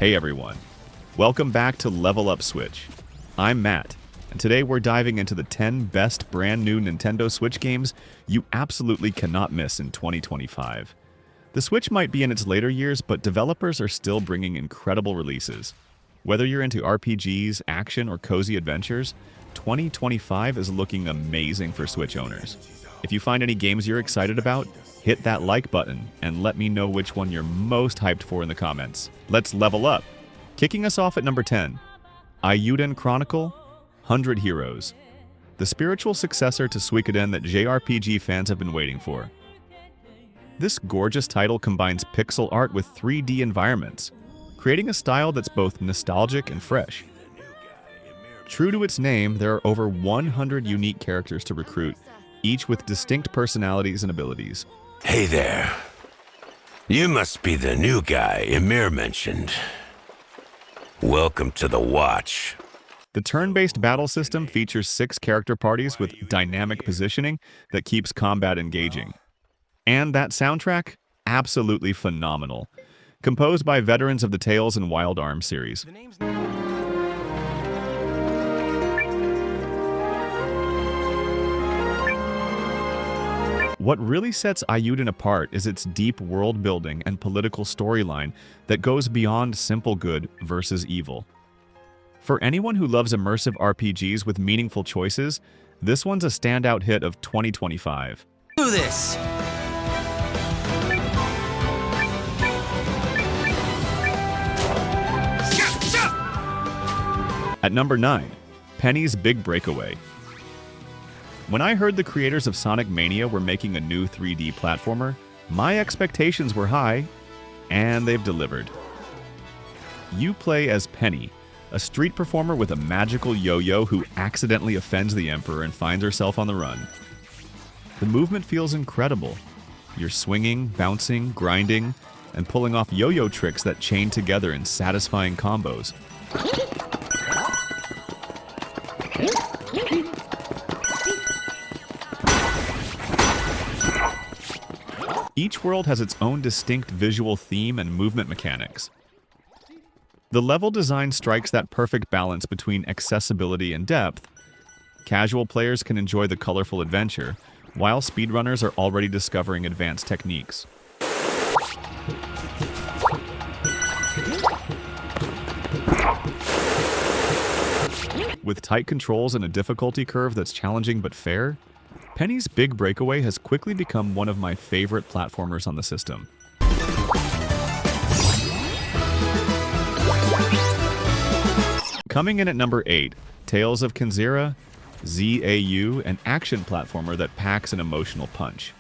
Hey everyone, welcome back to Level Up Switch. I'm Matt, and today we're diving into the 10 best brand new Nintendo Switch games you absolutely cannot miss in 2025. The Switch might be in its later years, but developers are still bringing incredible releases. Whether you're into RPGs, action, or cozy adventures, 2025 is looking amazing for Switch owners. If you find any games you're excited about, hit that like button and let me know which one you're most hyped for in the comments. Let's level up! Kicking us off at number 10, Eiyuden Chronicle, 100 Heroes. The spiritual successor to Suikoden that JRPG fans have been waiting for. This gorgeous title combines pixel art with 3D environments, creating a style that's both nostalgic and fresh. True to its name, there are over 100 unique characters to recruit, each with distinct personalities and abilities. Hey there. You must be the new guy Emir mentioned. Welcome to the Watch. The turn-based battle system features 6 character parties with dynamic positioning that keeps combat engaging. And that soundtrack? Absolutely phenomenal. Composed by veterans of the Tales and Wild Arms series. What really sets Eiyuden apart is its deep world building and political storyline that goes beyond simple good versus evil. For anyone who loves immersive RPGs with meaningful choices, this one's a standout hit of 2025. Do this! At number 9, Penny's Big Breakaway. When I heard the creators of Sonic Mania were making a new 3D platformer, my expectations were high, and they've delivered. You play as Penny, a street performer with a magical yo-yo who accidentally offends the Emperor and finds herself on the run. The movement feels incredible. You're swinging, bouncing, grinding, and pulling off yo-yo tricks that chain together in satisfying combos. Each world has its own distinct visual theme and movement mechanics. The level design strikes that perfect balance between accessibility and depth. Casual players can enjoy the colorful adventure, while speedrunners are already discovering advanced techniques. With tight controls and a difficulty curve that's challenging but fair, Penny's Big Breakaway has quickly become one of my favorite platformers on the system. Coming in at number 8, Tales of Kenzera, ZAU, an action platformer that packs an emotional punch.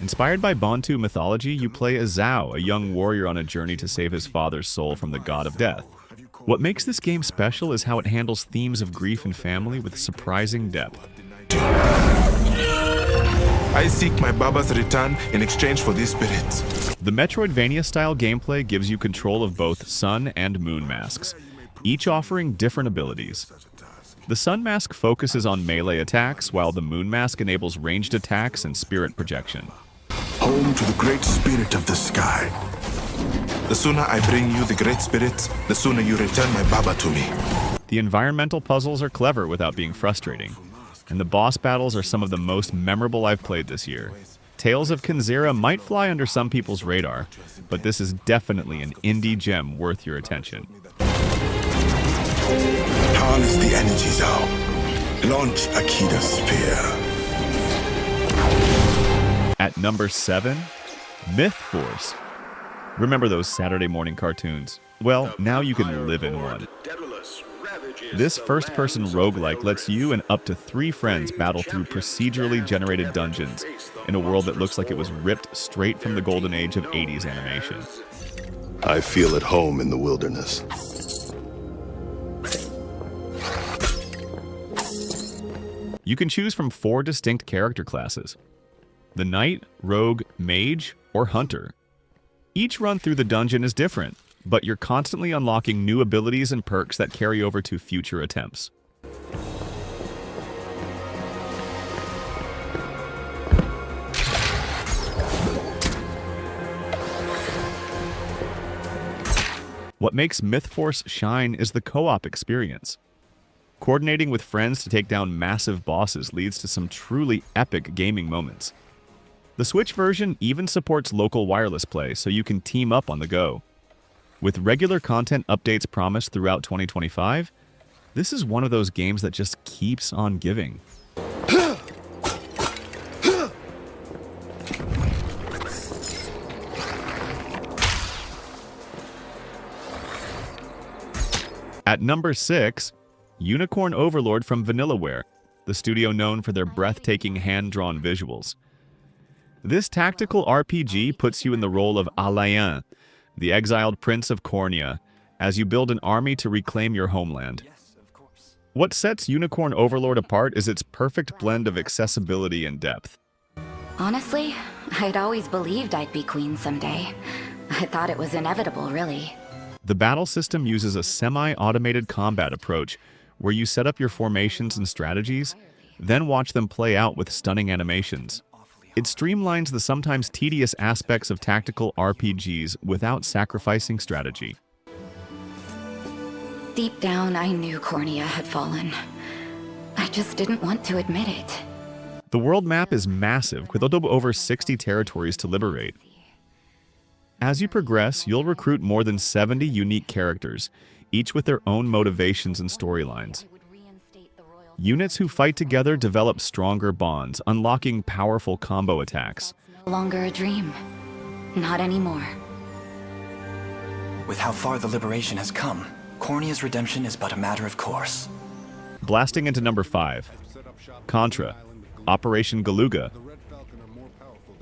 Inspired by Bantu mythology, you play as Zhao, a young warrior on a journey to save his father's soul from the god of death. What makes this game special is how it handles themes of grief and family with surprising depth. I seek my Baba's return in exchange for these spirits. The Metroidvania-style gameplay gives you control of both Sun and Moon masks, each offering different abilities. The Sun mask focuses on melee attacks, while the Moon mask enables ranged attacks and spirit projection. Home to the great spirit of the sky. The sooner I bring you the great spirits, the sooner you return my Baba to me. The environmental puzzles are clever without being frustrating, and the boss battles are some of the most memorable I've played this year. Tales of Kenzera might fly under some people's radar, but this is definitely an indie gem worth your attention. Harness the energy, Zhao. Launch Akida's spear. At number 7, MythForce. Remember those Saturday morning cartoons? Well, now you can live in one. This first-person roguelike lets you and up to 3 friends battle through procedurally generated dungeons in a world that looks like it was ripped straight from the golden age of 80s animation. I feel at home in the wilderness. You can choose from 4 distinct character classes: the Knight, Rogue, Mage, or Hunter. Each run through the dungeon is different, but you're constantly unlocking new abilities and perks that carry over to future attempts. What makes MythForce shine is the co-op experience. Coordinating with friends to take down massive bosses leads to some truly epic gaming moments. The Switch version even supports local wireless play, so you can team up on the go. With regular content updates promised throughout 2025, this is one of those games that just keeps on giving. At number 6, Unicorn Overlord from Vanillaware, the studio known for their breathtaking hand-drawn visuals. This tactical RPG puts you in the role of Eiyuden, the exiled prince of Cornea, as you build an army to reclaim your homeland. What sets Unicorn Overlord apart is its perfect blend of accessibility and depth. Honestly, I'd always believed I'd be queen someday. I thought it was inevitable, really. The battle system uses a semi-automated combat approach where you set up your formations and strategies, then watch them play out with stunning animations. It streamlines the sometimes tedious aspects of tactical RPGs without sacrificing strategy. Deep down, I knew Cornea had fallen. I just didn't want to admit it. The world map is massive, with over 60 territories to liberate. As you progress, you'll recruit more than 70 unique characters, each with their own motivations and storylines. Units who fight together develop stronger bonds, unlocking powerful combo attacks. No longer a dream. Not anymore. With how far the liberation has come, Cornea's redemption is but a matter of course. Blasting into number 5, Contra, Operation Galuga.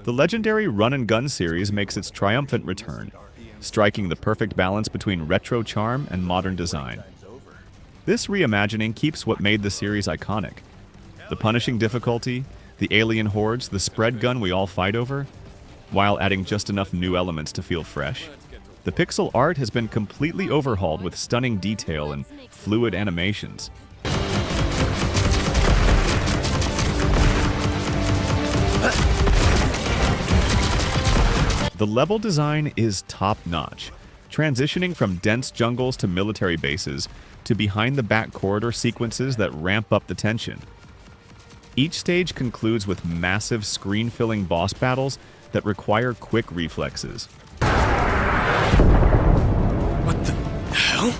The legendary run-and-gun series makes its triumphant return, striking the perfect balance between retro charm and modern design. This reimagining keeps what made the series iconic. The punishing difficulty, the alien hordes, the spread gun we all fight over, while adding just enough new elements to feel fresh. The pixel art has been completely overhauled with stunning detail and fluid animations. The level design is top-notch, transitioning from dense jungles to military bases to behind-the-back corridor sequences that ramp up the tension. Each stage concludes with massive screen-filling boss battles that require quick reflexes. What the hell?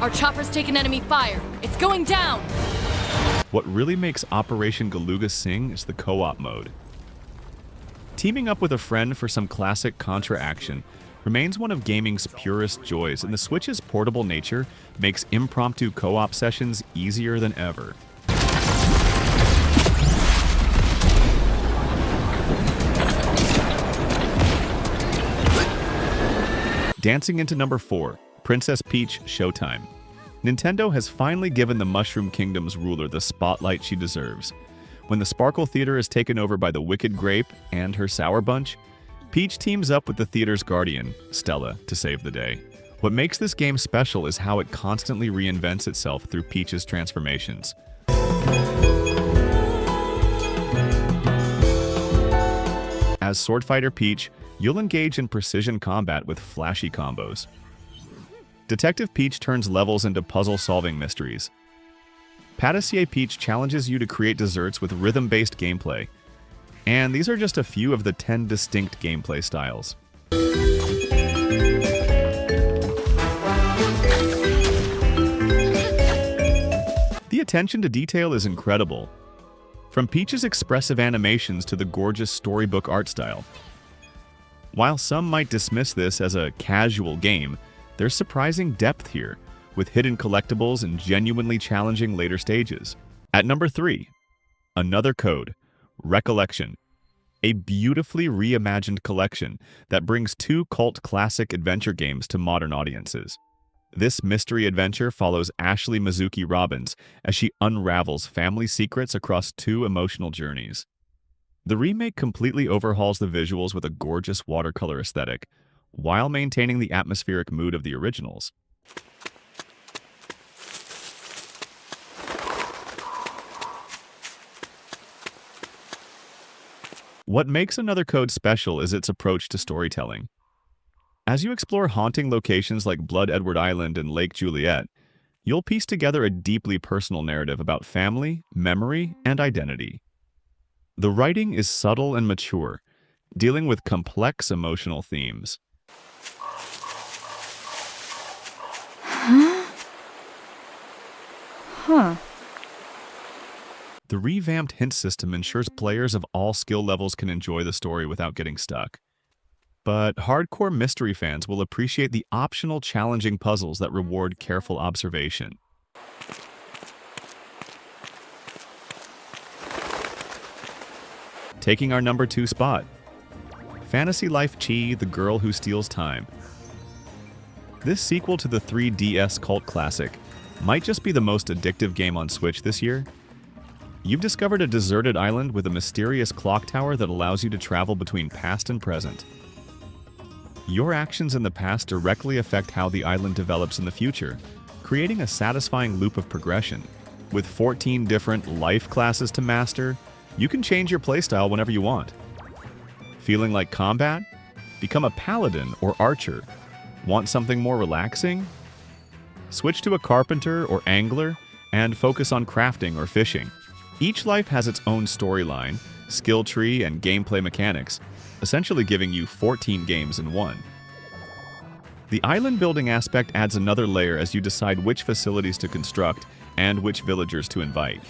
Our chopper's taken enemy fire. It's going down! What really makes Operation Galuga sing is the co-op mode. Teaming up with a friend for some classic Contra action remains one of gaming's purest joys, and the Switch's portable nature makes impromptu co-op sessions easier than ever. Dancing into number 4, Princess Peach Showtime. Nintendo has finally given the Mushroom Kingdom's ruler the spotlight she deserves. When the Sparkle Theater is taken over by the Wicked Grape and her Sour Bunch, Peach teams up with the theater's guardian, Stella, to save the day. What makes this game special is how it constantly reinvents itself through Peach's transformations. As Sword Fighter Peach, you'll engage in precision combat with flashy combos. Detective Peach turns levels into puzzle-solving mysteries. Patissier Peach challenges you to create desserts with rhythm-based gameplay. And these are just a few of the 10 distinct gameplay styles. The attention to detail is incredible. From Peach's expressive animations to the gorgeous storybook art style. While some might dismiss this as a casual game, there's surprising depth here, with hidden collectibles and genuinely challenging later stages. At number 3, Another Code, Recollection, a beautifully reimagined collection that brings 2 cult classic adventure games to modern audiences. This mystery adventure follows Ashley Mizuki Robbins as she unravels family secrets across 2 emotional journeys. The remake completely overhauls the visuals with a gorgeous watercolor aesthetic, while maintaining the atmospheric mood of the originals. What makes Another Code special is its approach to storytelling. As you explore haunting locations like Blood Edward Island and Lake Juliet, you'll piece together a deeply personal narrative about family, memory, and identity. The writing is subtle and mature, dealing with complex emotional themes. Huh. The revamped hint system ensures players of all skill levels can enjoy the story without getting stuck. But hardcore mystery fans will appreciate the optional challenging puzzles that reward careful observation. Taking our number 2 spot, Fantasy Life Chi: The Girl Who Steals Time. This sequel to the 3DS cult classic might just be the most addictive game on Switch this year. You've discovered a deserted island with a mysterious clock tower that allows you to travel between past and present. Your actions in the past directly affect how the island develops in the future, creating a satisfying loop of progression. With 14 different life classes to master, you can change your playstyle whenever you want. Feeling like combat? Become a paladin or archer. Want something more relaxing? Switch to a carpenter or angler and focus on crafting or fishing. Each life has its own storyline, skill tree, and gameplay mechanics, essentially giving you 14 games in one. The island building aspect adds another layer as you decide which facilities to construct and which villagers to invite.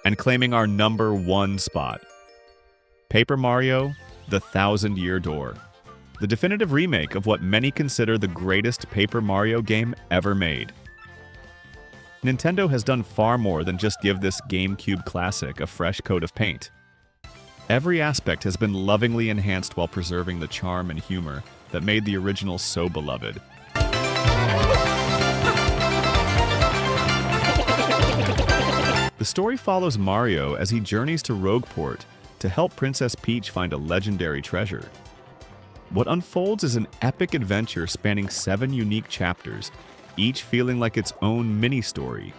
And claiming our number 1 spot, Paper Mario: The Thousand-Year Door. The definitive remake of what many consider the greatest Paper Mario game ever made. Nintendo has done far more than just give this GameCube classic a fresh coat of paint. Every aspect has been lovingly enhanced while preserving the charm and humor that made the original so beloved. The story follows Mario as he journeys to Rogueport to help Princess Peach find a legendary treasure. What unfolds is an epic adventure spanning 7 unique chapters, each feeling like its own mini-story.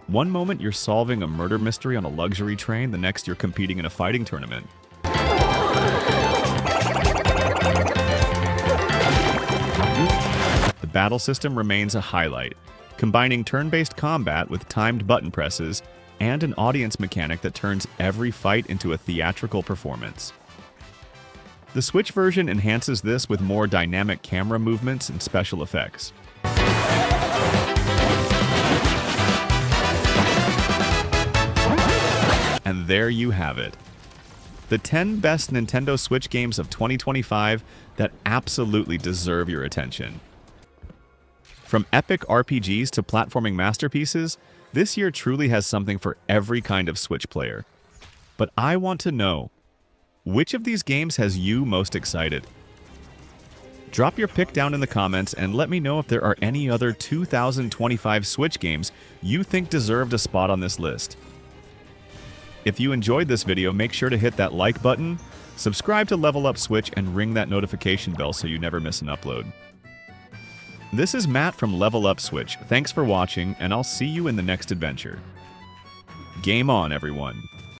One moment you're solving a murder mystery on a luxury train, the next you're competing in a fighting tournament. The battle system remains a highlight, combining turn-based combat with timed button presses and an audience mechanic that turns every fight into a theatrical performance. The Switch version enhances this with more dynamic camera movements and special effects. And there you have it. The 10 best Nintendo Switch games of 2025 that absolutely deserve your attention. From epic RPGs to platforming masterpieces, this year truly has something for every kind of Switch player. But I want to know, which of these games has you most excited? Drop your pick down in the comments and let me know if there are any other 2025 Switch games you think deserved a spot on this list. If you enjoyed this video, make sure to hit that like button, subscribe to Level Up Switch, and ring that notification bell so you never miss an upload. This is Matt from Level Up Switch. Thanks for watching, and I'll see you in the next adventure. Game on, everyone.